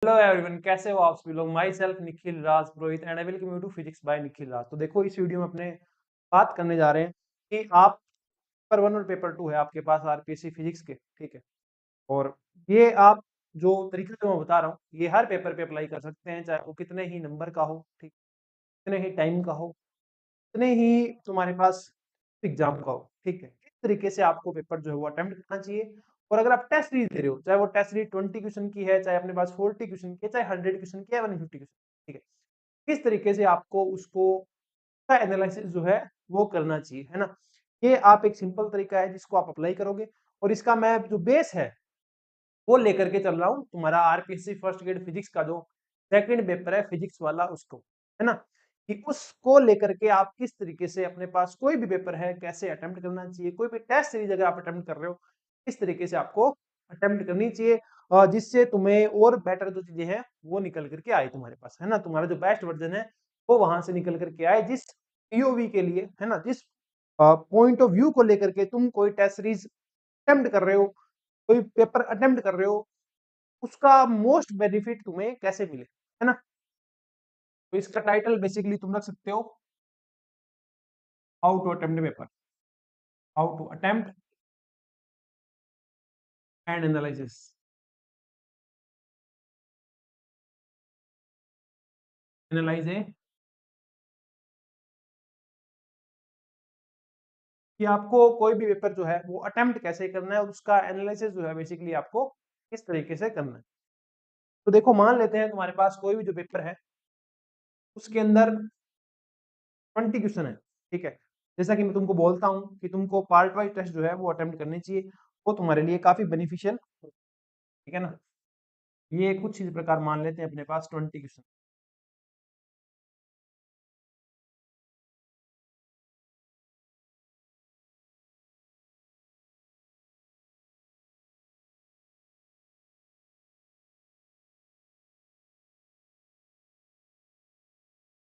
Hello everyone, कैसे हो आप सभी लोग। Myself Nikhil Raj Purohit and I welcome you to physics by Nikhil Raj. तो देखो, इस वीडियो में अपने बात करने जा रहे हैं कि आप पेपर 1 और पेपर 2 है आपके पास आरपीएससी फिजिक्स के, ठीक है। और ये आप जो तरीका जो मैं बता रहा हूँ, ये हर पेपर पे अप्लाई कर सकते हैं, चाहे वो कितने ही नंबर का हो, ठीक, कितने ही टाइम का हो, कितने ही तुम्हारे पास एग्जाम का हो, ठीक है। इस तरीके से आपको पेपर जो है वो अटेम्प्ट करना चाहिए। और अगर आप टेस्ट सीरीज दे रहे हो, चाहे वो टेस्ट सीरीज 20 क्वेश्चन की है, चाहे अपने पास 40 क्वेश्चन की है, चाहे 100 क्वेश्चन की है, 150 क्वेश्चन, ठीक है, किस तरीके से आपको उसको का एनालिसिस जो है वो करना चाहिए, है ना। ये आप एक सिंपल तरीका है जिसको आप अप्लाई करोगे, और इसका मैं जो बेस है वो लेकर के चल रहा हूँ तुम्हारा आरपीएससी फर्स्ट ग्रेड फिजिक्स का जो सेकंड पेपर है फिजिक्स वाला, उसको, है ना, कि उसको लेकर के आप किस तरीके से अपने पास कोई भी पेपर है कैसे अटेम्प्ट करना चाहिए, कोई भी टेस्ट सीरीज अगर आप अटेम्प्ट कर रहे हो किस तरीके से आपको अटेम्प्ट करनी चाहिए, जिससे तुम्हें और बेटर जो चीजें हैं वो निकल करके आए तुम्हारे पास, है ना। तुम्हारा जो बेस्ट वर्जन है वो वहां से निकल करके आए, जिस पीओवी के लिए, है ना, जिस पॉइंट ऑफ व्यू को लेकर के तुम कोई टेस्ट सीरीज अटेम्प्ट कर रहे हो, कोई पेपर अटेम्प्ट कर रहे हो, उसका मोस्ट बेनिफिट तुम्हें कैसे मिले, है ना। तो इसका टाइटल बेसिकली तुम रख सकते हो, how to attempt paper, how to attempt and analysis, analyse है कि आपको कोई भी पेपर जो है वो अटेम्प्ट कैसे करना है, और उसका एनालिसिस जो है बेसिकली आपको किस तरीके से करना है। तो देखो, मान लेते हैं तुम्हारे पास कोई भी जो पेपर है उसके अंदर 20 क्वेश्चन है, ठीक है। जैसा कि मैं तुमको बोलता हूँ कि तुमको पार्ट वाइज टेस्ट जो है वो अटेम्प्ट करनी चाहिए, वो तुम्हारे लिए काफी बेनिफिशियल, ठीक है ना। ये कुछ इस प्रकार मान लेते हैं अपने पास 20 क्वेश्चन,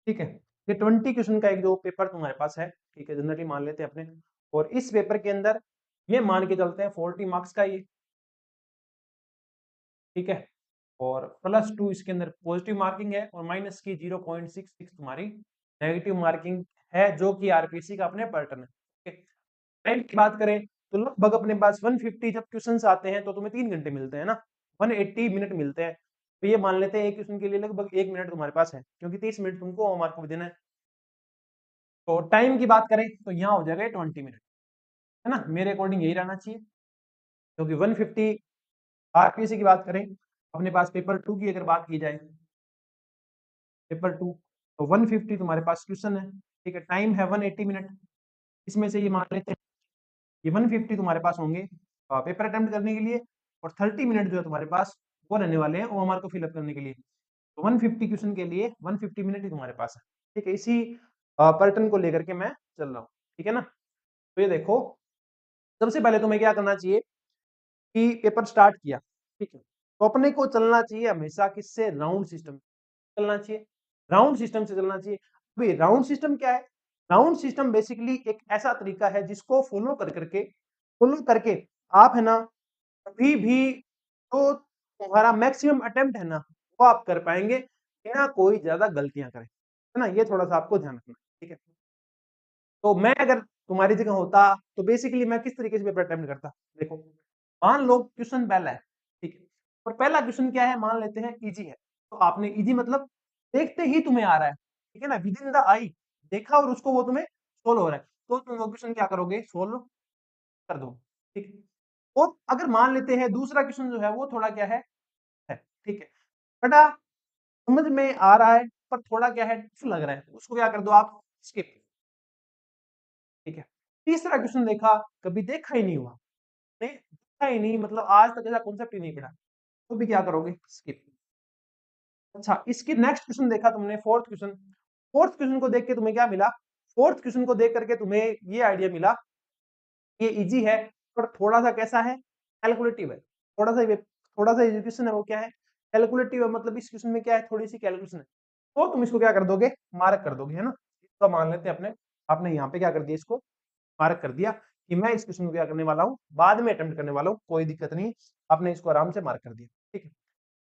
ठीक है। ये 20 क्वेश्चन का एक जो पेपर तुम्हारे पास है, ठीक है, जनरली मान लेते हैं अपने। और इस पेपर के अंदर ये मान के चलते हैं 40 मार्क्स का ये, ठीक है। और +2 इसके अंदर पॉजिटिव मार्किंग है, और माइनस की 0.66 तुम्हारी नेगेटिव मार्किंग है, जो कि आरपीसी का अपने पैटर्न है, ठीक है। टाइम की बात करें तो लगभग अपने पास 150 जब क्वेश्चन आते हैं तो तुम्हें 3 घंटे मिलते हैं ना, 180 मिनट मिलते हैं। तो ये मान लेते हैं एक क्वेश्चन के लिए लगभग 1 मिनट तुम्हारे पास है, क्योंकि 30 मिनट तुमको होमवर्क को भी देना है। तो टाइम की बात करें तो यहाँ हो जाएगा 20 मिनट, है ना। मेरे अकॉर्डिंग यही रहना चाहिए, क्योंकि 150 आरपीसी की बात करें, अपने पास पेपर 2 की अगर बात की जाए, पेपर 2, तो 150 तुम्हारे पास क्वेश्चन है, ठीक है। टाइम है 180 मिनट। इसमें से ये मान लेते हैं ये 150 तुम्हारे पास होंगे पेपर अटेम्प्ट करने के लिए, और 30 मिनट जो है तुम्हारे पास वो रहने वाले हैं ओएमआर को फिलअप करने के लिए। तो 150 क्वेश्चन के लिए 150 मिनट ही तुम्हारे पास है, ठीक है। इसी पैटर्न को लेकर के मैं चल रहा हूँ, ठीक है ना। तो ये देखो, सबसे पहले तुम्हें क्या करना चाहिए कि पेपर स्टार्ट किया, ठीक है, तो अपने को चलना चाहिए हमेशा किससे, राउंड सिस्टम चलना चाहिए, राउंड सिस्टम से चलना चाहिए। भाई राउंड सिस्टम क्या है? राउंड सिस्टम बेसिकली एक ऐसा तरीका है जिसको फॉलो करके आप, है ना, कभी भी तो तुम्हारा मैक्सिमम अटेम्प्ट है ना वो आप कर पाएंगे बिना कोई ज्यादा गलतियां करें, है ना। ये थोड़ा सा आपको ध्यान रखना, ठीक है। तो मैं अगर तुम्हारी जगह होता तो बेसिकली मैं किस तरीके से पेपर अटेम्प्ट करता, देखो, मान लो क्वेश्चन पहला है, ठीक है, और पहला क्वेश्चन क्या है, मान लेते हैं इजी है। तो आपने इजी मतलब देखते ही तुम्हें आ रहा है, ठीक है ना, विद इन द आई देखा और उसको वो तुम्हें सोल्व हो रहा है, तो तुम वो क्वेश्चन क्या करोगे, सोल्व कर दो, ठीक है। और अगर मान लेते हैं दूसरा क्वेश्चन जो है वो थोड़ा क्या है, ठीक है, बटा समझ में आ रहा है पर थोड़ा क्या है, टफ लग रहा है, उसको क्या कर दो आप, स्किप, ठीक है। तीसरा क्वेश्चन देखा, कभी देखा ही नहीं हुआ, नहीं देखा ही नहीं, मतलब आज तक ऐसा कॉन्सेप्ट ही नहीं पढ़ा, तो भी क्या करोगे, स्किप। अच्छा, इसके नेक्स्ट क्वेश्चन देखा तुमने, फोर्थ क्वेश्चन को देख के तुम्हें क्या मिला, फोर्थ क्वेश्चन को देख करके तुम्हें ये आइडिया मिला, ये इजी है पर थोड़ा सा कैसा है, कैलकुलेटिव है, थोड़ा सा एजुकेशन है वो क्या है, कैलकुलेटिव है, मतलब इस क्वेश्चन में क्या है, थोड़ी सी कैलकुलेशन है, तो तुम इसको क्या कर दोगे, मार्क कर दोगे, है ना। इसको मान लेते हैं अपने, आपने यहाँ पे क्या कर दिया, इसको मार्क कर दिया कि मैं इस क्वेश्चन को क्या करने वाला हूँ, बाद में अटेम्प्ट करने वाला हूँ, कोई दिक्कत नहीं, आपने इसको आराम से मार्क कर दिया, ठीक है।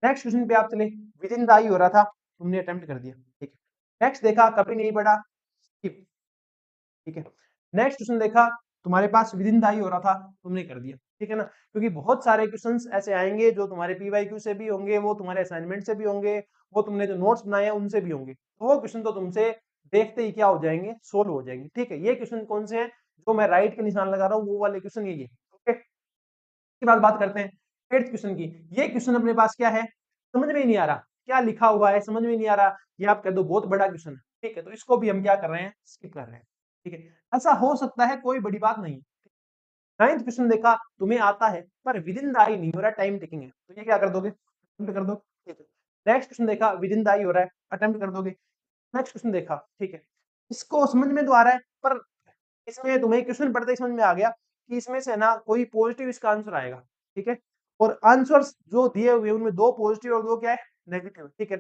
नेक्स्ट क्वेश्चन पे आप चले, विद इन द आई हो रहा था, तुमने अटेम्प्ट कर दिया, ठीक है। नेक्स्ट देखा कभी नहीं पढ़ा, स्किप, ठीक है। नेक्स्ट क्वेश्चन देखा, तुम्हारे पास विद इन द आई हो रहा था, तुमने कर दिया, ठीक है ना। क्योंकि बहुत सारे क्वेश्चंस ऐसे आएंगे जो तुम्हारे पीवाईक्यू से भी होंगे, वो तुम्हारे असाइनमेंट से भी होंगे, वो तुमने जो नोट्स बनाए हैं उनसे भी होंगे, तो वो क्वेश्चन तो तुमसे देखते ही क्या हो जाएंगे, सोल्व हो जाएंगे, ठीक है। ये क्वेश्चन कौन से हैं, जो मैं राइट के निशान लगा रहा हूँ वो वाले क्वेश्चन यही है, ओके। इसके बाद बात करते हैं एट्थ क्वेश्चन की। ये क्वेश्चन अपने पास क्या है, समझ में ही नहीं आ रहा, क्या लिखा हुआ है समझ में नहीं आ रहा, ये आप कह दो बहुत बड़ा क्वेश्चन है, ठीक है। तो इसको भी हम क्या कर रहे हैं, स्किप कर रहे हैं, ठीक है। ऐसा हो सकता है, कोई बड़ी बात नहीं। नाइन्थ क्वेश्चन देखा, तुम्हें आता है पर विद इन द आई नहीं हो रहा, टाइम टेकिंग है, तो ये क्या कर दोगे, अटेम्प्ट कर दो, ठीक है। नेक्स्ट क्वेश्चन देखा, विद इन द आई हो रहा है, अटेम्प्ट कर दोगे। नेक्स्ट क्वेश्चन देखा, ठीक है, इसको समझ में तो आ रहा है, पर इसमें तुम्हें क्वेश्चन पढ़ते ही समझ में आ गया कि इसमें से ना कोई पॉजिटिव इसका आंसर आएगा, ठीक है। और आंसर्स जो दिए हुए हैं उनमें दो पॉजिटिव और दो क्या है, नेगेटिव, ठीक है।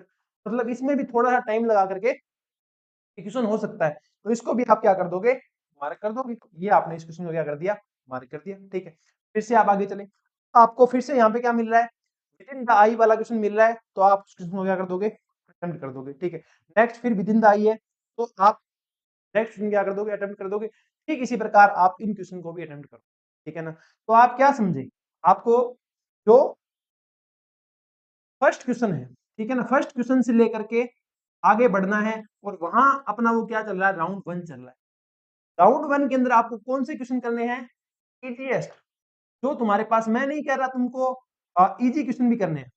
मतलब इसमें भी थोड़ा सा टाइम लगा करके क्वेश्चन हो सकता है, तो इसको भी आप क्या कर दोगे, मार्क कर दोगे। ये आपने इस क्वेश्चन को क्या कर दिया, मार्क कर दिया, ठीक है। फिर से आप आगे चले, आपको फिर से यहाँ पे क्या मिल रहा है, विद इन द आई वाला क्वेश्चन मिल रहा है, तो आप उस क्वेश्चन को क्या कर दोगे, अटेम्प्ट कर दोगे, ठीक है। नेक्स्ट फिर विद इन द आई है, तो आप नेक्स्ट क्वेश्चन क्या कर दोगे, अटेम्प्ट कर दोगे। ठीक इसी प्रकार आप इन क्वेश्चन को भी अटेम्प्ट करो, ठीक है ना। तो आप क्या समझे, आपको जो फर्स्ट क्वेश्चन है, ठीक है ना, फर्स्ट क्वेश्चन से लेकर के आगे बढ़ना है, और वहां अपना वो क्या चल रहा है, राउंड वन चल रहा है। राउंड वन के अंदर आपको कौन से क्वेश्चन करने हैं, इजीएस्ट, जो तुम्हारे पास, मैं नहीं कह रहा तुमको इजी क्वेश्चन भी करने हैं,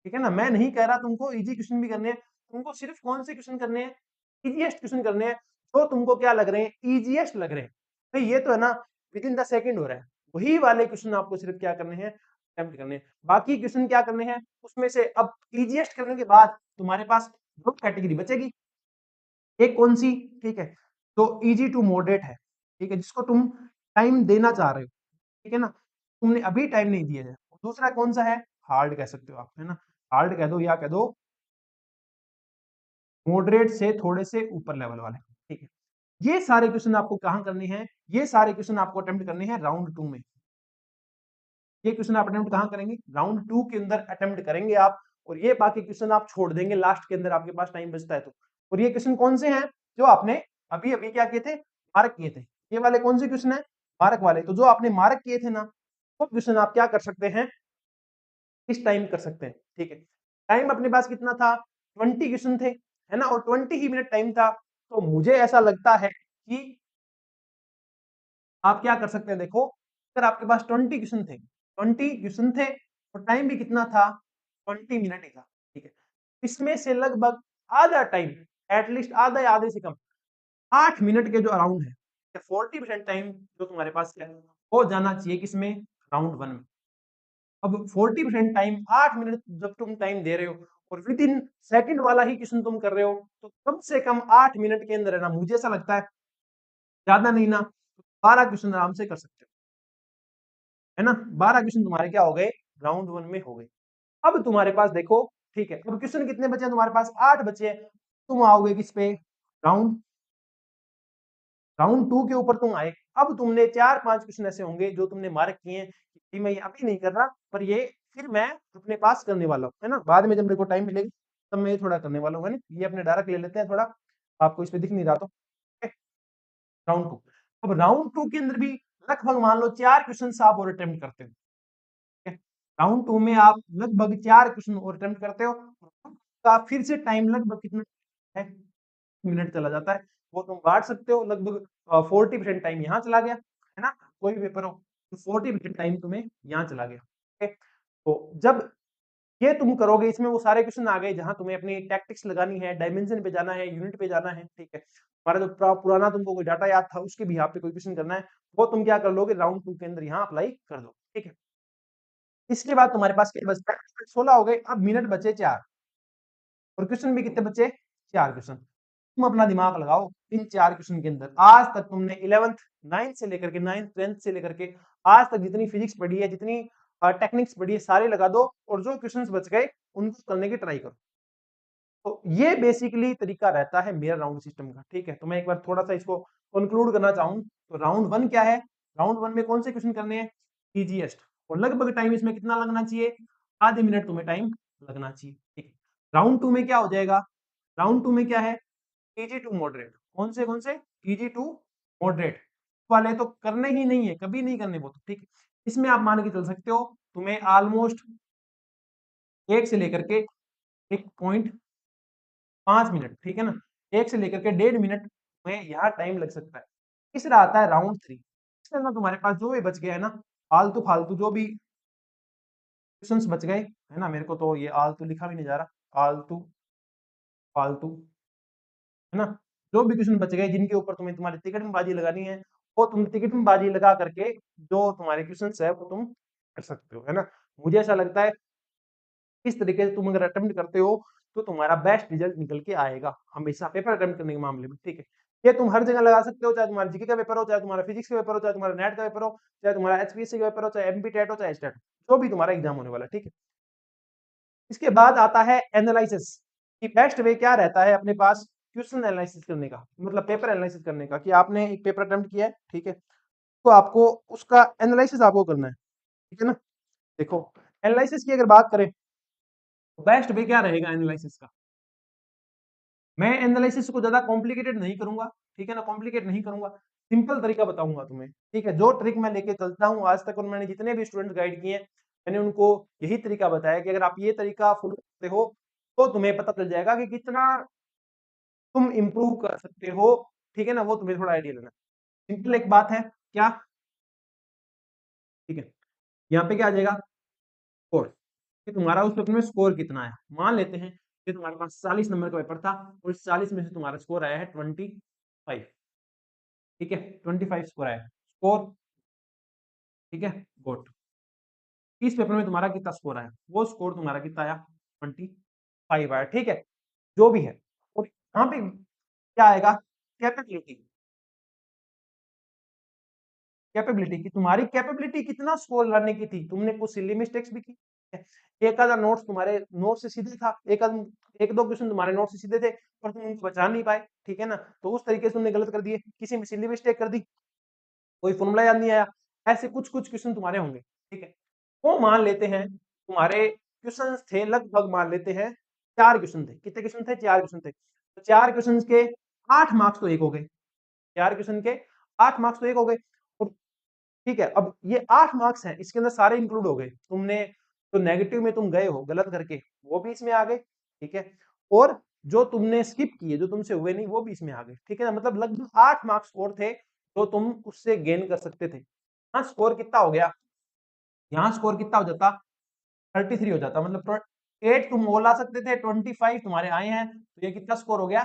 ठीक है ना, मैं नहीं कह रहा तुमको इजी क्वेश्चन भी करने हैं, तुमको सिर्फ कौन से क्वेश्चन करने हैं, इजीएस्ट क्वेश्चन करने हैं, जो तुमको क्या लग रहे हैं, इजीएस्ट लग रहे हैं। भाई ये तो है ना, विद इन द सेकंड हो रहा है, वही वाले क्वेश्चन आपको सिर्फ क्या करने हैं, अटेम्प्ट करने हैं। बाकी क्वेश्चन क्या करने हैं, उसमें से अब इजीएस्ट करने के बाद तुम्हारे पास दो कैटेगरी बचेगी, एक कौन सी, ठीक है, तो इजी टू मॉडरेट है, ठीक है, जिसको तुम टाइम देना चाह रहे हो, ठीक है ना, तुमने अभी टाइम नहीं दिया है। दूसरा कौन सा है, हार्ड कह सकते हो आप, है ना, हार्ड कह दो या कह दो मॉडरेट से थोड़े से ऊपर लेवल वाले, ठीक है। ये सारे क्वेश्चन आपको कहां करने हैं, ये सारे क्वेश्चन आपको अटेम्प्ट करने हैं राउंड टू में। ये क्वेश्चन आप अटेम्प्ट कहां करेंगे, राउंड टू के अंदर अटेम्प्ट करेंगे आप, और ये बाकी क्वेश्चन आप छोड़ देंगे लास्ट के अंदर, आपके पास टाइम बचता है तो। और ये क्वेश्चन कौन से हैं, जो आपने अभी अभी क्या किए थे, मार्क किए थे। ये वाले कौन से क्वेश्चन है, मार्क वाले, तो जो आपने मार्क किए थे ना, वो क्वेश्चन आप क्या कर सकते हैं, इस टाइम कर सकते हैं, ठीक है। टाइम अपने पास कितना था, 20 क्वेश्चन थे, है ना, और 20 ही मिनट टाइम था, तो मुझे ऐसा लगता है कि आप क्या कर सकते हैं, देखो, अगर आपके पास 20 क्वेश्चन थे, 20 क्वेश्चन थे, और टाइम भी कितना था, 20 मिनट ही था, ठीक है। इसमें से लगभग आधा टाइम, एटलीस्ट आधा या आधे से कम, 8 मिनट के जो अराउंड है, 40% टाइम जो तुम्हारे पास है, वो जाना चाहिए किसमें, राउंड वन में। अब 40% टाइम, 8 मिनट जब तुम टाइम दे रहे हो, और विद इन सेकंड वाला ही क्वेश्चन तुम कर रहे हो, तो कम से कम 8 मिनट के अंदर, है ना, मुझे ऐसा लगता है, ज्यादा नहीं ना, 12 क्वेश्चन आराम से कर सकते हो, है ना। 12 क्वेश्चन तुम्हारे क्या हो गए, राउंड वन में हो गए। अब तुम्हारे पास देखो, ठीक है, अब क्वेश्चन कितने बचे हैं तुम्हारे पास, 8 बचे हैं। तुम आओगे किस पे, राउंड राउंड टू के ऊपर तुम आए। अब तुमने 4-5 क्वेश्चन ऐसे होंगे जो तुमने मार्क किए हैं कि मैं ये अभी नहीं कर रहा, पर ये फिर मैं अपने पास करने वाला हूँ, है ना, बाद में जब मेरे को टाइम मिलेगा तब मैं ये थोड़ा करने वाला हूँ, है ना। ये अपने डायरेक्ट ले लेते हैं थोड़ा, आपको इस पे दिख नहीं रहा तो, राउंड टू। अब राउंड टू के अंदर भी लगभग मान लो 4 क्वेश्चन आप और अटेम्प्ट करते हो, ठीक है। राउंड टू में आप लगभग 4 क्वेश्चन और अटेम्प्ट करते हो, का फिर से टाइम लगभग कितना है, मिनट चला जाता है। वो तुम बांट सकते हो, लगभग 40% टाइम यहाँ चला गया, है ना, कोई भी पेपर हो, तो 40% टाइम तुम्हें यहाँ चला गया, ठीक है। तो जब ये तुम करोगे, इसमें वो सारे क्वेश्चन आ गए जहां तुम्हें अपनी टैक्टिक्स लगानी है, डायमेंशन पे जाना है, यूनिट पे जाना है, ठीक है। हमारा जो पुराना तुमको कोई डाटा याद था, उसके भी यहाँ पे कोई क्वेश्चन करना है, वो तुम क्या कर लोगे, राउंड टू के अंदर यहाँ अप्लाई कर दो, ठीक है। इसके बाद तुम्हारे पास क्या बचता है, 16 हो गए, अब मिनट बचे 4, और क्वेश्चन भी कितने बचे, 4 क्वेश्चन। तुम अपना दिमाग लगाओ, इन 4 क्वेश्चन के अंदर आज तक तुमने 11th 9th से लेकर के 9th 10th से लेकर के आज तक जितनी फिजिक्स पढ़ी है, जितनी टेक्निक्स पढ़ी है, सारे लगा दो, और जो क्वेश्चंस बच गए उनको करने की ट्राई करो। तो ये बेसिकली तरीका रहता है मेरा राउंड सिस्टम का, ठीक है। तो मैं एक बार थोड़ा सा इसको कंक्लूड करना चाहूँ, तो राउंड वन क्या है, राउंड वन में कौन से क्वेश्चन करने हैं, इजीएस्ट, और लगभग टाइम इसमें कितना लगना चाहिए, आधे मिनट तुम्हें टाइम लगना चाहिए। ठीक, राउंड 2 में क्या हो जाएगा, राउंड 2 में क्या है, ईजी टू मॉडरेट। कौन से ईजी टू मॉडरेट वाले तो करने ही नहीं है, कभी नहीं करने वो तो। ठीक, इसमें आप मान के चल सकते हो तुम्हें ऑलमोस्ट 1 से लेकर के 1.5 मिनट, ठीक है ना, 1 से लेकर के 1.5 मिनट में यहाँ टाइम लग सकता है। तीसरा आता है राउंड 3। इसके अंदर तुम्हारे पास जो भी बच गया है ना, आलतू फालतू जो भी क्वेश्चंस बच गए है ना, मेरे को तो ये आलतू लिखा भी नहीं जा रहा, आलतू फालतू, है ना, जो भी क्वेश्चन बच गए जिनके ऊपर तुम्हें तुम्हारी टिकट में बाजी लगानी है, वो तुम टिकट में बाजी लगा करके जो तुम्हारे क्वेश्चन है वो तुम कर सकते हो, है ना। मुझे ऐसा लगता है इस तरीके से तुम अगर अटेम्प्ट करते हो तो तुम्हारा बेस्ट रिजल्ट निकल के आएगा हमेशा पेपर अटेम्प्ट करने के मामले में। ठीक है, ये तुम हर जगह लगा सकते हो, चाहे तुम्हारा जीके का पेपर हो, चाहे तुम्हारा फिजिक्स का पेपर हो, चाहे तुम्हारा नेट का पेपर हो, चाहे तुम्हारा एचपीएससी का पेपर हो, चाहे एमपी टेट हो, चाहे स्टेट, जो भी तुम्हारा एग्जाम होने वाला है। ठीक है, इसके बाद आता है एनालिसिस कि बेस्ट वे क्या रहता है अपने पास क्वेश्चन एनालिसिस करने का, मतलब पेपर एनालिसिस करने का, कि आपने एक पेपर अटेम्प्ट किया है, ठीक है, तो आपको उसका एनालिसिस आपको करना है। ठीक है ना, देखो एनालिसिस की अगर बात करें तो बेस्ट वे क्या रहेगा एनालिसिस का, मैं एनालिसिस को ज्यादा कॉम्प्लिकेटेड नहीं करूंगा, ठीक है ना, कॉम्प्लिकेट नहीं करूंगा, सिंपल तरीका बताऊंगा तुम्हें। ठीक है, जो ट्रिक मैं लेके चलता हूँ आज तक और मैंने जितने भी स्टूडेंट गाइड किए मैंने उनको यही तरीका बताया कि अगर आप ये तरीका फॉलो करते हो तो तुम्हें पता चल जाएगा कि कितना तुम इम्प्रूव कर सकते हो। ठीक है ना, वो तुम्हें थोड़ा आइडिया लेना। सिंपल एक बात है क्या, ठीक है, यहाँ पे क्या आ जाएगा, स्कोर, कि तुम्हारा उस पेपर में स्कोर कितना है। मान लेते हैं कि तुम्हारे पास 40 नंबर का पेपर था और इस 40 में से तुम्हारा स्कोर आया है 25। ठीक है, 25 स्कोर आया स्कोर, ठीक है, गुड। इस पेपर में तुम्हारा कितना स्कोर आया, वो स्कोर तुम्हारा कितना आया, 25 आया। ठीक है, जो भी है, और यहाँ पे क्या आएगा, कैपेबिलिटी, कैपेबिलिटी की तुम्हारी कैपेबिलिटी कितना स्कोर लाने की थी, तुमने कुछ सिली मिस्टेक्स भी की है। एक आधा नोट्स तुम्हारे नोट से सीधे था, एक दो क्वेश्चन तुम्हारे नोट से सीधे थे पर तुम उनको बचा नहीं पाए। ठीक है ना, तो उस तरीके से तुमने गलत कर दिए, किसी में सिली मिस्टेक कर दी, कोई फॉर्मूला याद नहीं आया, ऐसे कुछ कुछ क्वेश्चन तुम्हारे होंगे। ठीक है, वो मान लेते हैं तुम्हारे क्वेश्चन थे लगभग, मान लेते हैं 4 क्वेश्चन थे, कितने क्वेश्चन थे, 4 क्वेश्चन थे, तो 4 क्वेश्चन के 8 मार्क्स तो एक हो गए, 4 क्वेश्चन के 8 मार्क्स तो एक हो गए। ठीक है, अब ये 8 मार्क्स हैं, इसके अंदर सारे इंक्लूड हो गए, तुमने तो नेगेटिव में तुम गए हो गलत करके वो भी इसमें आ गए। ठीक है, और जो तुमने स्किप किए, जो तुमसे हुए नहीं, वो भी इसमें आ गए। ठीक है ना, मतलब लगभग 8 मार्क्स स्कोर थे जो तुम उससे गेन कर सकते थे। हाँ, स्कोर कितना हो गया, यहाँ स्कोर कितना हो जाता, 33 हो जाता, मतलब 8 तुम वो ला सकते थे, 25 तुम्हारे आए हैं, तो ये कितना स्कोर हो गया,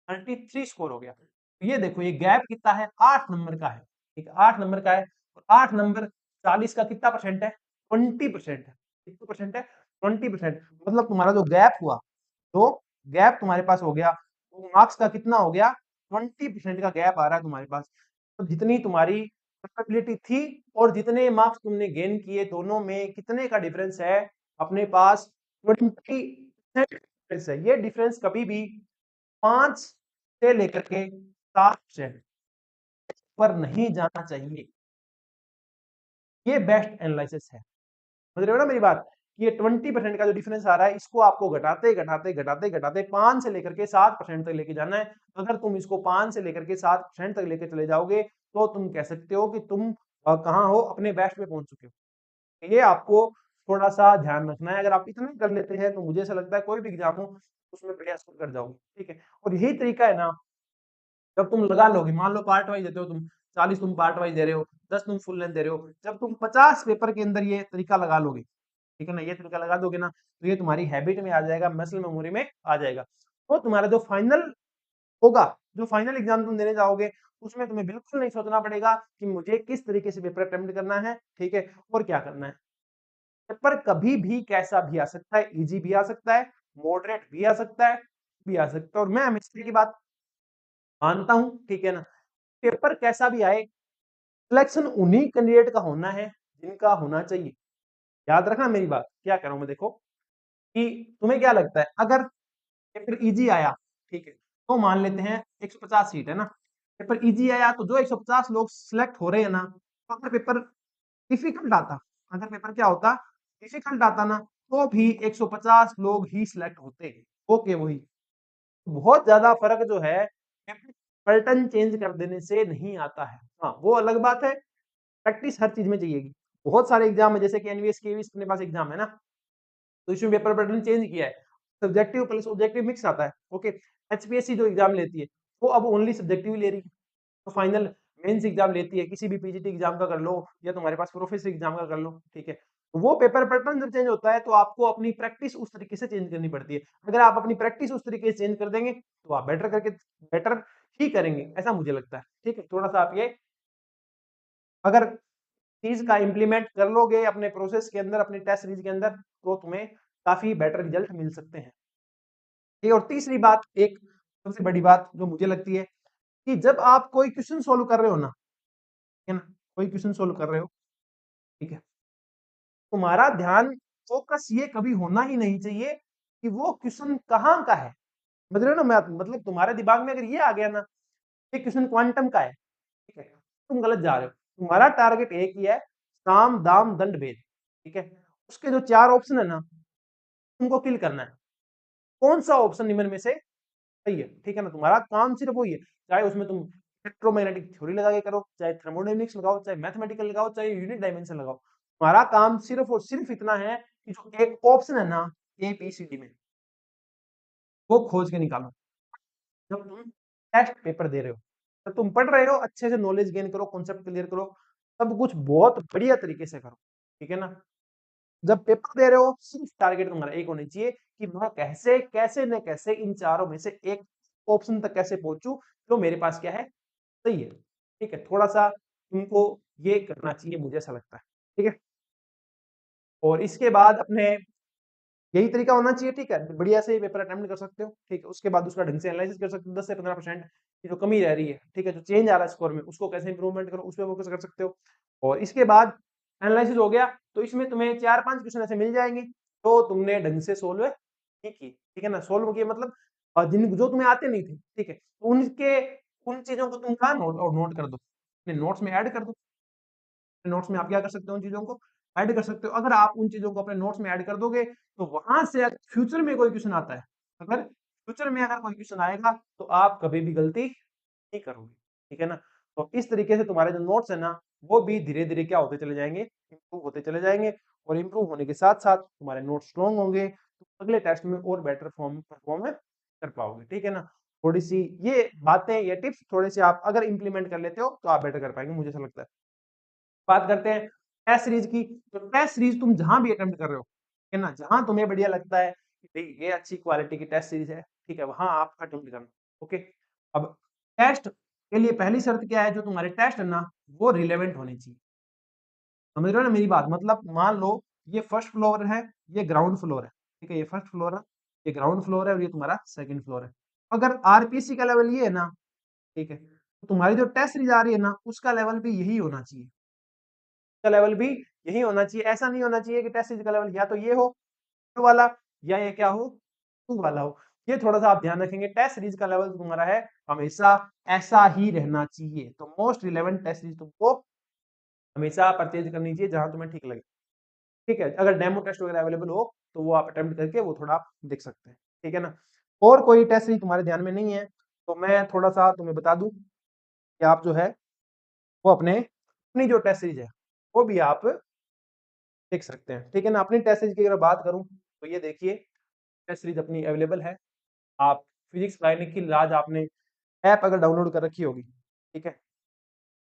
33 स्कोर हो गया। तो ये देखो ये गैप कितना है, 8 नंबर का है। ठीक है, 8 नंबर का है, और 8 नंबर 40 का कितना परसेंट है, 20% है। कितना परसेंट है, 20%, मतलब तुम्हारा जो गैप हुआ, तो गैप तुम्हारे पास हो गया, तो मार्क्स का कितना हो गया, 20% का गैप आ रहा है तुम्हारे पास। तो जितनी तुम्हारी कैपेबिलिटी थी और जितने मार्क्स तुमने गेन किए, दोनों में कितने का डिफरेंस है, अपने पास 20% डिफरेंस है। ये डिफरेंस कभी भी 5 से लेकर के 7% पर नहीं जाना चाहिए। ये बेस्ट एनालिसिस है, समझ रहे हो ना मेरी बात, ये 20% का जो डिफरेंस आ रहा है, इसको आपको घटाते घटाते घटाते घटाते 5 से लेकर के 7% तक लेके जाना है। अगर तुम इसको 5 से लेकर के 7% तक लेके चले जाओगे तो तुम कह सकते हो कि तुम कहाँ हो, अपने बेस्ट पे पहुंच चुके हो। ये आपको थोड़ा सा ध्यान रखना है, अगर आप इतना कर लेते हैं तो मुझे ऐसा लगता है कोई भी एग्जाम हो उसमें बढ़िया स्कोर कर जाओगे। ठीक है, और यही तरीका है ना, जब तुम लगा लोगे, मान लो पार्ट वाइज देते हो तुम, 40 तुम पार्ट वाइज दे रहे हो, 10 तुम फुल लेंथ दे रहे हो, जब तुम 50 पेपर के अंदर ये तरीका लगा लोगे, ठीक है ना, ये तरीका लगा दोगे ना, तो ये तुम्हारी हैबिट में आ जाएगा, मसल मेमोरी में आ जाएगा। तो तुम्हारा जो फाइनल होगा, जो फाइनल एग्जाम तुम देने जाओगे, उसमें तुम्हें बिल्कुल नहीं सोचना पड़ेगा कि मुझे किस तरीके से पेपर अटेम्प्ट करना है, ठीक है, और क्या करना है। पेपर कभी भी कैसा भी आ सकता है, इजी भी आ सकता है, मॉडरेट भी आ सकता है, भी आ सकता है, और मैं हमेशा की बात मानता हूं, ठीक है ना, पेपर कैसा भी आए, सिलेक्शन उन्हीं कैंडिडेट का होना है जिनका होना चाहिए। याद रखना मेरी बात, क्या करूं मैं, देखो कि तुम्हें क्या लगता है, अगर पेपर इजी आया, ठीक है, तो मान लेते हैं 150 सीट है ना, पेपर इजी आया तो जो 150 लोग सिलेक्ट हो रहे हैं ना, तो अगर पेपर डिफिकल्ट आता, अगर पेपर क्या होता, डिफिकल्ट आता ना, तो भी 150 लोग ही सिलेक्ट होते हैं। ओके, वही बहुत ज्यादा फर्क जो है पैटर्न चेंज कर देने से नहीं आता है। हाँ, वो अलग बात है, प्रैक्टिस हर चीज में चाहिएगी। बहुत सारे एग्जाम है, जैसे कि एनवीएस केवीएस अपने पास एग्जाम है ना, तो इसमें पेपर पैटर्न चेंज किया है, सब्जेक्टिव प्लस ऑब्जेक्टिव मिक्स आता है। ओके, एचपीएससी जो एग्जाम लेती है वो अब ओनली सब्जेक्टिव ले रही है। तो फाइनल मेंस एग्जाम लेती है, किसी भी पीजीटी एग्जाम का कर लो या तुम्हारे पास प्रोफेसर एग्जाम का कर लो, ठीक है। तो वो पेपर पैटर्न जब चेंज होता है तो आपको अपनी प्रैक्टिस उस तरीके से चेंज करनी पड़ती है। अगर आप अपनी प्रैक्टिस उस तरीके से चेंज कर देंगे तो आप बेटर ही करेंगे, ऐसा मुझे लगता है। ठीक है, थोड़ा सा आप ये अगर चीज का इम्प्लीमेंट कर लोगे अपने प्रोसेस के अंदर, अपने टेस्ट सीरीज के अंदर, तो तुम्हें काफी बेटर रिजल्ट मिल सकते हैं। ये और तीसरी बात, एक सबसे बड़ी बात जो मुझे लगती है कि जब आप कोई क्वेश्चन सोल्व कर रहे हो ना, है ना, कोई क्वेश्चन सोल्व कर रहे हो, ठीक है, तुम्हारा ध्यान फोकस ये कभी होना ही नहीं चाहिए कि वो क्वेश्चन कहाँ का है। मतलब ना, मैं मतलब तुम्हारे दिमाग में अगर ये आ गया ना, ये क्वेश्चन क्वांटम का है, ठीक है, तुम गलत जा रहे हो। तुम्हारा टारगेट एक ही है, साम दाम दंड भेद, ठीक है। उसके जो चार ऑप्शन है ना, तुमको किल करना है, कौन सा ऑप्शन निम्न में से सही है, ठीक है ना। तुम्हारा काम सिर्फ वही है, चाहे उसमें तुम इलेक्ट्रोमैग्नेटिक थ्योरी लगा के करो, चाहे थर्मोडायनेमिक्स लगाओ, चाहे मैथमेटिकल लगाओ, चाहे यूनिट डायमेंशन लगाओ, तुम्हारा काम सिर्फ और सिर्फ इतना है कि जो एक ऑप्शन है ना ए बी सी डी में, वो खोज के निकालो। जब तुम टेस्ट पेपर दे रहे हो, जब तुम पढ़ रहे हो, अच्छे से नॉलेज गेन करो, कॉन्सेप्ट क्लियर करो, सब कुछ बहुत बढ़िया तरीके से करो, ठीक है ना। जब पेपर दे रहे हो, सिर्फ टारगेट तुम्हारा एक होना चाहिए कि मैं कैसे कैसे न कैसे इन चारों में से एक ऑप्शन तक कैसे पहुंचू जो मेरे पास क्या है, सही है, ठीक है। थोड़ा सा तुमको ये करना चाहिए, मुझे ऐसा लगता है, ठीक है। और इसके बाद अपने यही तरीका होना चाहिए, ठीक है, बढ़िया से पेपर अटेम्प्ट कर सकते हो, ठीक है। उसके बाद उसका ढंग से एनालिसिस कर सकते हो, 10 से 15% की जो कमी रह रही है, ठीक है, जो चेंज आ रहा है स्कोर में, उसको कैसे इंप्रूवमेंट करो, उस पर फोकस कर सकते हो। और इसके बाद एनालिसिस हो गया, तो इसमें तुम्हें 4-5 क्वेश्चन ऐसे मिल जाएंगे तो तुमने ढंग से सोल्व नहीं की, ठीक है ना। सोल्व किए मतलब जिन जो तुम्हें आते नहीं थे, ठीक है, तो उनके उन चीजों को तुम कहा नोट कर दो, अपने नोट्स में ऐड कर दो। नोट्स में आप क्या कर सकते हो, उन चीजों को ऐड कर सकते हो। अगर आप उन चीजों को अपने नोट्स में ऐड कर दोगे तो वहां से फ्यूचर में कोई क्वेश्चन आता है, अगर फ्यूचर में अगर कोई क्वेश्चन आएगा तो आप कभी भी गलती नहीं करोगे, ठीक है ना। तो इस तरीके से तुम्हारे जो नोट्स है ना, वो भी धीरे धीरे क्या होते चले जाएंगे, इंप्रूव होते चले जाएंगे। और इंप्रूव होने के साथ साथ तुम्हारे नोट्स स्ट्रॉन्ग होंगे, तो अगले टेस्ट में और बेटर फॉर्म परफॉर्म कर पाओगे, ठीक है ना। थोड़ी सी ये बातें, ये टिप्स थोड़े से आप अगर इंप्लीमेंट कर लेते हो तो आप बेटर कर पाएंगे, मुझे ऐसा लगता है। बात करते हैं टेस्ट सीरीज की, तो टेस्ट सीरीज तुम जहां भी अटेम्प्ट कर रहे हो, है ना, जहां तुम्हें बढ़िया लगता है कि भाई ये अच्छी क्वालिटी की टेस्ट सीरीज है, ठीक है, वहां आप अटेम्प्ट करना। ओके, अब टेस्ट के लिए पहली शर्त क्या है, जो तुम्हारे टेस्ट है ना, वो रिलेवेंट होने चाहिए। समझ रहे हो ना मेरी बात, मतलब मान लो ये फर्स्ट फ्लोर है, ये ग्राउंड फ्लोर है, ठीक है, ये फर्स्ट फ्लोर है, ये ग्राउंड फ्लोर है और ये तुम्हारा सेकंड फ्लोर है। अगर आरपीसी का लेवल ये है ना, ठीक है, तो तुम्हारी जो टेस्ट सीरीज आ रही है ना, उसका लेवल भी यही होना चाहिए, का लेवल भी यही होना चाहिए। ऐसा नहीं होना चाहिए कि टेस्ट सीरीज का लेवल या तो ये हो टू वाला, या ये क्या हो, टू वाला हो। ये थोड़ा सा आप ध्यान रखेंगे, टेस्ट सीरीज का लेवल तुम्हारा है हमेशा ऐसा ही रहना चाहिए। तो मोस्ट रिलेवेंट टेस्ट सीरीज तुमको हमेशा परचेज करनी चाहिए जहां तुम्हें ठीक लगे, ठीक है। अगर डेमो टेस्ट वगैरह अवेलेबल हो तो वो आप अटेम्प्ट करके वो थोड़ा आप देख सकते हैं, ठीक है ना। और कोई टेस्ट सीरीज तुम्हारे ध्यान में नहीं है तो मैं थोड़ा सा तुम्हें बता दूं कि आप जो है वो अपनी जो टेस्ट सीरीज है वो भी आप देख सकते हैं, ठीक है ना। अपनी टेस्ट सीरीज की अगर बात करूं तो ये देखिए, टेस्ट सीरीज अपनी अवेलेबल है। आप फिजिक्स लाइनिंग की आज आपने ऐप अगर डाउनलोड कर रखी होगी, ठीक है,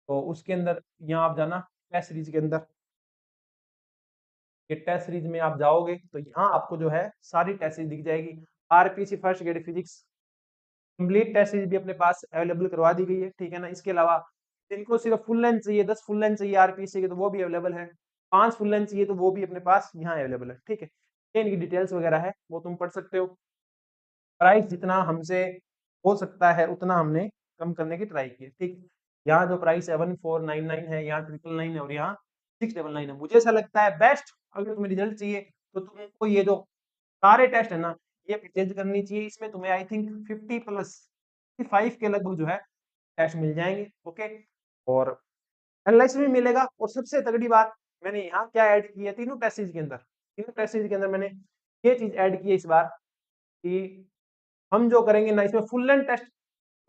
तो उसके अंदर यहाँ आप जाना टेस्ट सीरीज के अंदर, ये टेस्ट सीरीज में आप जाओगे तो यहाँ आपको जो है सारी टेस्ट सीरीज दिख जाएगी। RPC first grade physics complete test series भी अपने पास अवेलेबल करवा दी गई है, ठीक है ना। इसके अलावा जिनको सिर्फ फुल लेंथ चाहिए, 10 फुल लेंथ चाहिए आरपीसी के, तो वो भी अवेलेबल है। 5 फुल लेंथ चाहिए तो वो भी अपने पास यहाँ अवेलेबल है, ठीक है। ये इनकी डिटेल्स वगैरह है, वो तुम पढ़ सकते हो। प्राइस जितना हमसे हो सकता है उतना हमने कम करने की ट्राई की है, ठीक। यहाँ जो प्राइस 7499 है, यहाँ 999 है और यहाँ 699 है। मुझे ऐसा लगता है बेस्ट, अगर तुम्हें रिजल्ट चाहिए तो तुमको ये जो सारे टेस्ट है ना, ये परचेज करनी चाहिए। इसमें तुम्हें आई थिंक 50 प्लस 55 के लगभग जो है टेस्ट मिल जाएंगे, ओके। और एनालिसिस भी मिलेगा। और सबसे तगड़ी बात, मैंने यहाँ क्या ऐड की है तीनों टेस्ट के अंदर, इन टेस्ट सीरीज के अंदर मैंने ये चीज ऐड की है इस बार कि हम जो करेंगे ना, इसमें फुल लेंथ टेस्ट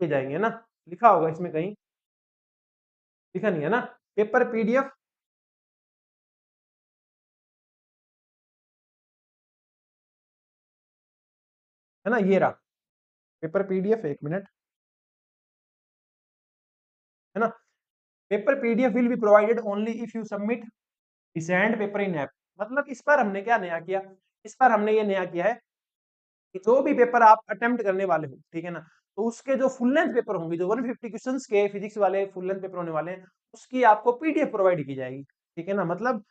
के जाएंगे ना, लिखा होगा इसमें कहीं, लिखा नहीं है ना, पेपर पीडीएफ, है ना, ये रहा पेपर पीडीएफ, एक मिनट, है ना, paper PDF will be provided only if you submit decent paper in app. मतलब इस पर हमने क्या नया किया, इस पर हमने ये नया किया है कि जो भी पेपर आप अटेम्प्ट करने वाले हो, ठीक है ना, तो उसके जो फुल लेंथ पेपर होंगे, जो 150 क्वेश्चंस के फिजिक्स वाले फुल लेंथ पेपर होने वाले हैं, उसकी आपको पीडीएफ प्रोवाइड की जाएगी, ठीक है ना। मतलब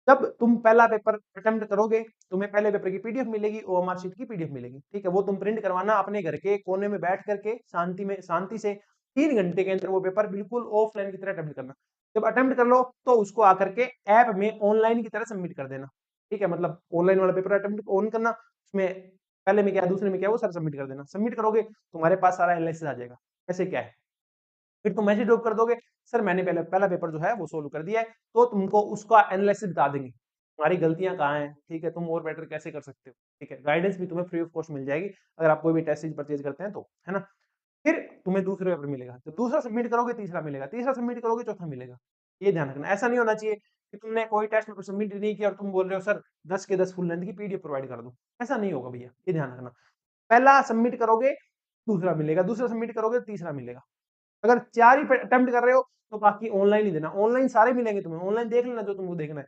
जब तुम पहला पेपर अटेम्प्ट करोगे, तुम्हें पहले पेपर की पीडीएफ मिलेगी, ओएमआर शीट की पीडीएफ मिलेगी, ठीक है, वो तुम प्रिंट करवाना अपने घर के कोने में बैठ करके शांति से 3 घंटे के अंदर वो पेपर बिल्कुल ऑफलाइन की तरह अटेम्प्ट करना। जब अटेम्प्ट कर लो तो उसको आकर के ऐप में ऑनलाइन की तरह सबमिट कर देना, ठीक है, मतलब ऑनलाइन वाला पेपर अटेम्प्ट ऑन करना, उसमें पहले में क्या दूसरे में क्या वो सर सबमिट कर देना, सबमिट करोगे तुम्हारे पास सारा एनालिसिस आ जाएगा कैसे क्या है, फिर तुम मैसेज ड्रॉप कर दोगे, सर मैंने पहले पहला पेपर जो है वो सोल्व कर दिया है, तो तुमको उसका एनालिसिस बता देंगे, तुम्हारी गलतियां कहाँ हैं, ठीक है, तुम और बेटर कैसे कर सकते हो, ठीक है, गाइडेंस भी तुम्हें फ्री ऑफ कॉस्ट मिल जाएगी अगर आप कोई भी टेस्ट सीरीज परचेज करते हैं तो, है ना। फिर तुम्हें दूसरा पेपर मिलेगा, तो दूसरा सबमिट करोगे तीसरा मिलेगा, तीसरा सबमिट करोगे चौथा मिलेगा। ये ध्यान रखना, ऐसा नहीं होना चाहिए कि तुमने कोई टेस्ट पेपर सबमिट नहीं किया और तुम बोल रहे हो सर 10 के 10 फुल लेंथ की पीडीएफ प्रोवाइड कर दो, ऐसा नहीं होगा भैया, ये ध्यान रखना। पहला सबमिट करोगे दूसरा मिलेगा, दूसरा सबमिट करोगे तीसरा मिलेगा। अगर 4 ही अटेम्प्ट कर रहे हो तो बाकी ऑनलाइन ही देना, ऑनलाइन सारे मिलेंगे तुम्हें, ऑनलाइन देख लेना जो तुमको देखना है,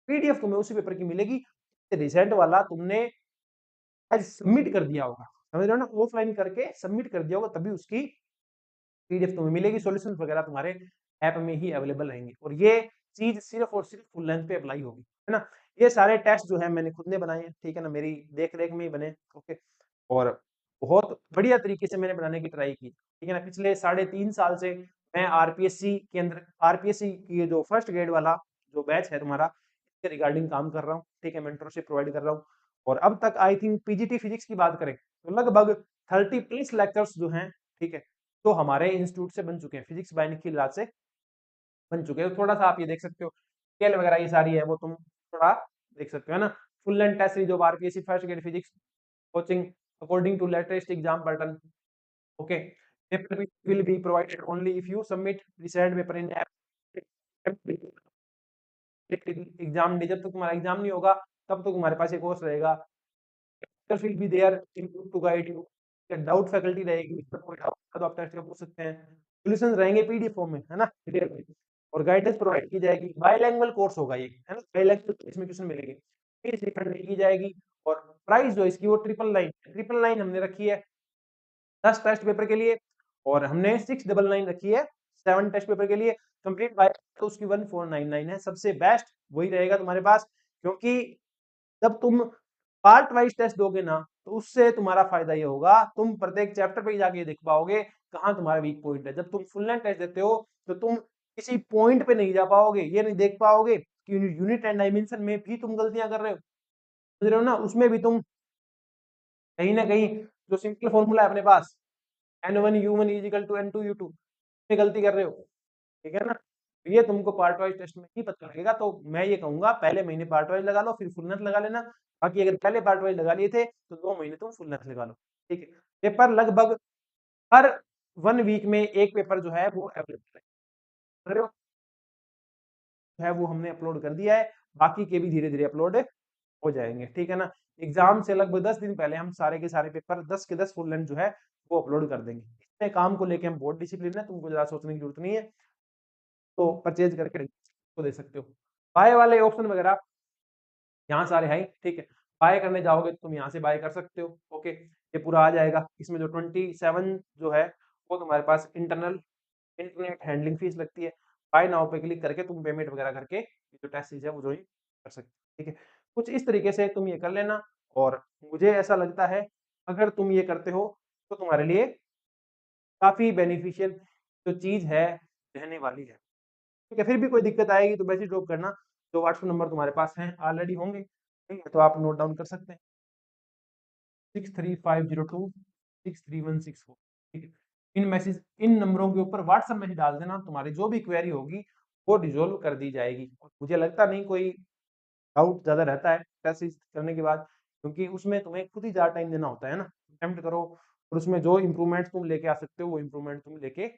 पीडीएफ तुम्हें उसी पेपर की मिलेगी, रिसेंट वाला तुमने आज सबमिट कर दिया होगा, समझ रहे हो ना, ऑफलाइन करके सबमिट कर दिया होगा तभी उसकी पीडीएफ तुम्हें मिलेगी, सॉल्यूशंस वगैरह तुम्हारे ऐप में ही अवेलेबल रहेंगे, और ये चीज सिर्फ और सिर्फ फुल लेंथ पे अप्लाई होगी, है ना। ये सारे टेस्ट जो है मैंने खुद ने बनाए हैं, ठीक है ना, मेरी देख रेख में ही बने, ओके, और बहुत बढ़िया तरीके से मैंने बनाने की ट्राई की, ठीक है ना। पिछले 3.5 साल से मैं आरपीएससी के अंदर, आरपीएससी की जो फर्स्ट ग्रेड वाला जो बैच है तुम्हारा, इसके रिगार्डिंग काम कर रहा हूँ, ठीक है, मेंटरशिप प्रोवाइड कर रहा हूँ, और अब तक आई थिंक पीजीटी फिजिक्स की बात करें तो लगभग 30+ लेक्चर्स जो हैं, ठीक है, तो हमारे इंस्टीट्यूट से बन चुके हैं, फिजिक्स बाय निखिल राज से बन चुके हैं। थोड़ा सा आप ये देख सकते हो, स्केल वगैरह ये सारी है वो तुम थोड़ा देख सकते हो, है ना। Full length test series of RPSC first grade physics coaching according to latest exam pattern, okay, paper will be provided only if you submit recent paper in exam day, जब तक तुम्हारा एग्जाम नहीं होगा तब तक तुम्हारे पास एक कोर्स रहेगा, will be there to guide you, doubt faculty रहेगी, कोई डाउट तो आप टेस्ट पूछ सकते हैं, सॉल्यूशंस रहेंगे पीडीएफ फॉर्म में, है ना, और गाइडेंस प्रोवाइड की जाएगी, बाइलैंग्वेज कोर्स होगा ये, है ना, बाइलैंग्वेज इसमें क्वेश्चन मिलेंगे, फीस रिफंड की जाएगी, और प्राइस जो इसकी वो 999 हमने रखी है 10 टेस्ट पेपर के लिए, और हमने 699 रखी है 7 टेस्ट पेपर के लिए, कंप्लीट बाय तो उसकी 1499 है, सबसे बेस्ट वही रहेगा तुम्हारे पास, क्योंकि जब तुम पार्ट वाइज टेस्ट दोगे ना तो उससे तुम्हारा फायदा ये होगा, तुम प्रत्येक चैप्टर पे जाके ये देख पाओगे कहाँ तुम्हारा वीक पॉइंट है। जब तुम फुल लेंथ टेस्ट देते हो तो तुम किसी पॉइंट पे नहीं जा पाओगे, ये नहीं देख पाओगे कि यूनिट एंड डायमेंशन में भी तुम गलतियां कर रहे हो, समझ रहे हो ना, उसमें भी तुम कहीं ना कहीं जो सिंपल फॉर्मूला है अपने पास N1 U1 is equal to N2 U2 में गलती कर रहे हो, ठीक है ना। ये तुमको पार्ट वाइज टेस्ट में ही पता लगेगा, तो मैं ये कहूंगा पहले महीने पार्ट वाइज लगा लो फिर फुल लेंथ लगा लेना, बाकी अगर पहले पार्ट वाइज लगा लिए थे तो 2 महीने तुम फुल लेंथ लगा लो, ठीक है। पेपर लगभग हर 1 वीक में एक पेपर जो है वो अवेलेबल है, वो हमने अपलोड कर दिया है, बाकी के भी धीरे धीरे अपलोड हो जाएंगे, ठीक है ना। एग्जाम से लगभग 10 दिन पहले हम सारे के सारे पेपर 10 के 10 फुल लेंथ जो है वो अपलोड कर देंगे, इतने काम को लेके हम बहुत डिसिप्लिन है, तुमको ज्यादा सोचने की जरूरत नहीं है, तो परचेज करके को दे सकते हो। बाय वाले ऑप्शन वगैरह यहाँ सारे है, ठीक है, बाय करने जाओगे तो तुम यहाँ से बाय कर सकते हो, ओके, ये पूरा आ जाएगा, इसमें जो 27 जो है वो तुम्हारे पास इंटरनेट हैंडलिंग फीस लगती है, बाय नाउ पे क्लिक करके तुम पेमेंट वगैरह करके जो टेस्ट सीरीज है वो ज्वाइन कर सकते हो, ठीक है। कुछ इस तरीके से तुम ये कर लेना, और मुझे ऐसा लगता है अगर तुम ये करते हो तो तुम्हारे लिए काफी बेनिफिशियल जो चीज है रहने वाली है, ठीक है। फिर भी कोई दिक्कत आएगी तो मैसेज ड्रॉप करना, जो व्हाट्सएप नंबर तुम्हारे पास हैं ऑलरेडी होंगे, ठीक है, तो आप नोट डाउन कर सकते हैं 6350263164, ठीक है। इन मैसेज इन नंबरों के ऊपर व्हाट्सएप मैसेज डाल देना, तुम्हारी जो भी क्वेरी होगी वो रिजोल्व कर दी जाएगी, मुझे लगता नहीं कोई डाउट ज़्यादा रहता है टेस्ट करने के बाद, क्योंकि उसमें तुम्हें खुद ही ज़्यादा टाइम देना होता है ना, अटेम्प्ट करो और उसमें जो इम्प्रूवमेंट तुम लेके आ सकते हो वो इम्प्रूवमेंट तुम लेके,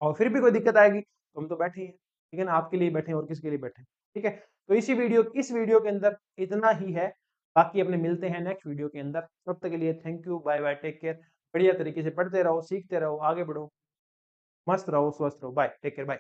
और फिर भी कोई दिक्कत आएगी तो हम तो बैठे ही हैं, ठीक है ना, आपके लिए बैठे हैं और किसके लिए बैठे हैं, ठीक है। तो इस वीडियो के अंदर इतना ही है, बाकी अपने मिलते हैं नेक्स्ट वीडियो के अंदर, तब तक के लिए thank you, bye bye, take care, बढ़िया तरीके से पढ़ते रहो, सीखते रहो, आगे बढ़ो, मस्त रहो, स्वस्थ रहो, बाय, टेक केयर, बाय।